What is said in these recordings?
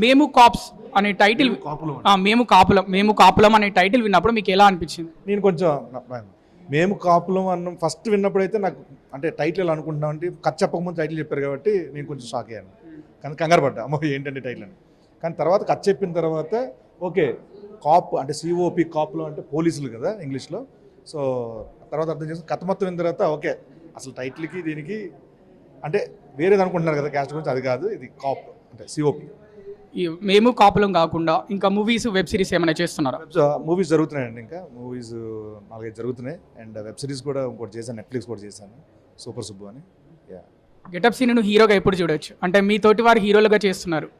మేము కాప్స్ అనే టైటిల్ కాపులు మేము కాపులం అనే టైటిల్ విన్నప్పుడు మీకు ఎలా అనిపించింది? నేను కొంచెం మేము కాపులం అన్న ఫస్ట్ విన్నప్పుడు అయితే నాకు అంటే టైటిల్ ఎలా అనుకుంటున్నాం అంటే కథ చెప్పకముందు టైటిల్ చెప్పారు కాబట్టి నేను కొంచెం షాక్ అయ్యాను, కానీ కంగారు పడ్డా అమ్మో ఏంటంటే టైటిల్ అని. కానీ తర్వాత కథ చెప్పిన తర్వాత ఓకే కాప్ అంటే సిఓపి కాపులం అంటే పోలీసులు కదా ఇంగ్లీష్లో. సో తర్వాత అర్థం చేసి కథ మొత్తం విన్న తర్వాత ఓకే అసలు టైటిల్కి దీనికి అంటే వేరేది అనుకుంటున్నారు కదా క్యాస్ట్ గురించి, అది కాదు, ఇది కాప్ అంటే సిఓపి. ఈ మేము కాపులం కాకుండా ఇంకా మూవీస్ వెబ్ సిరీస్ ఏమైనా చేస్తున్నారా? మూవీస్ జరుగుతున్నాయండి, ఇంకా మూవీస్ 4-5 జరుగుతున్నాయి. అండ్ వెబ్ సిరీస్ కూడా ఇంకోటి చేశాను, నెట్ఫ్లిక్స్ కూడా చేశాను, సూపర్ సుబ్బు అని. గెటప్ సీన్ హీరోగా ఎప్పుడు చూడొచ్చు? అంటే మీ తోటి వారు హీరోలుగా చేస్తున్నారు,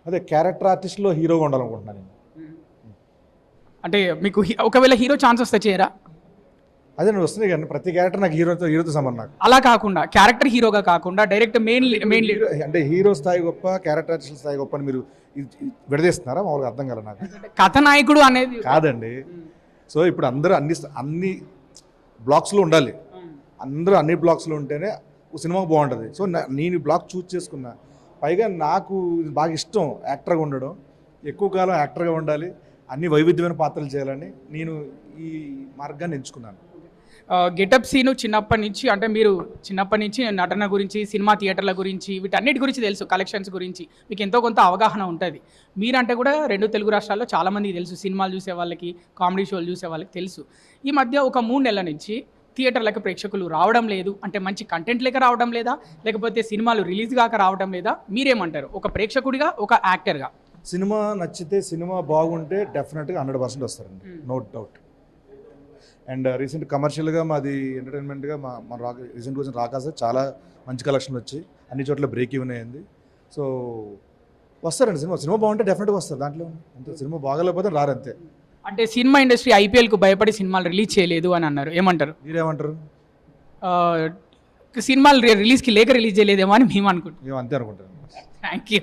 అదే క్యారెక్టర్ ఆర్టిస్ట్లో హీరోగా ఉండాలనుకుంటున్నాను నేను. అంటే మీకు ఒకవేళ హీరో ఛాన్స్ వస్తే చేయరా? అదే నేను వస్తున్నాయి కానీ ప్రతి క్యారెక్టర్ నాకు హీరోతో సంబంధం. నాకు అలా కాకుండా క్యారెక్టర్ హీరోగా కాకుండా డైరెక్ట్ మెయిన్ అంటే హీరో స్థాయి గొప్ప, క్యారెక్టర్ ఆర్టిస్ట్ స్థాయి గొప్ప అని మీరు విడదీస్తున్నారా? మామూలుగా అర్థం కాలే నాకు. కథానాయకుడు అనేది కాదండి. సో ఇప్పుడు అందరూ అన్ని బ్లాక్స్లో ఉండాలి, అందరూ అన్ని బ్లాక్స్లో ఉంటేనే సినిమా బాగుంటుంది. సో నేను బ్లాక్ చూస్ చేసుకున్నా, పైగా నాకు ఇది బాగా ఇష్టం యాక్టర్గా ఉండడం, ఎక్కువ కాలం యాక్టర్గా ఉండాలి, అన్ని వైవిధ్యమైన పాత్రలు చేయాలని నేను ఈ మార్గాన్ని ఎంచుకున్నాను. గెటప్ సీను చిన్నప్పటి నుంచి అంటే మీరు చిన్నప్పటి నుంచి నటన గురించి, సినిమా థియేటర్ల గురించి, వీటన్నిటి గురించి తెలుసు, కలెక్షన్స్ గురించి మీకు ఎంతో కొంత అవగాహన ఉంటుంది. మీరంటే కూడా 2 తెలుగు రాష్ట్రాల్లో చాలామందికి తెలుసు, సినిమాలు చూసే వాళ్ళకి, కామెడీ షోలు చూసే వాళ్ళకి తెలుసు. ఈ మధ్య ఒక 3 నెలల నుంచి థియేటర్లకు ప్రేక్షకులు రావడం లేదు, అంటే మంచి కంటెంట్ లేక రావడం లేదా, లేకపోతే సినిమాలు రిలీజ్ కాక రావడం లేదా, మీరేమంటారు ఒక ప్రేక్షకుడిగా, ఒక యాక్టర్గా? సినిమా నచ్చితే, సినిమా బాగుంటే డెఫినెట్గా 100% వస్తారండి, నో డౌట్. అండ్ రీసెంట్ కమర్షియల్గా మాది ఎంటర్టైన్మెంట్గా మన రీసెంట్ వచ్చిన రాకాస చాలా మంచి కలెక్షన్లు వచ్చాయి, అన్ని చోట్ల బ్రేక్ ఈవెన్ అయ్యింది. సో వస్తారండి, సినిమా బాగుంటే డెఫినెట్గా వస్తారు, దాంట్లో అంతే. సినిమా బాగలేకపోతే రారంతే. అంటే సినిమా ఇండస్ట్రీ ఐపీఎల్కు భయపడి సినిమాలు రిలీజ్ చేయలేదు అని అన్నారు, ఏమంటారు? మీరేమంటారు? సినిమాలు రిలీజ్కి లేక రిలీజ్ చేయలేదేమో అని మేము అనుకుంటాం. మేము అంతే అనుకుంటాం. Thank you.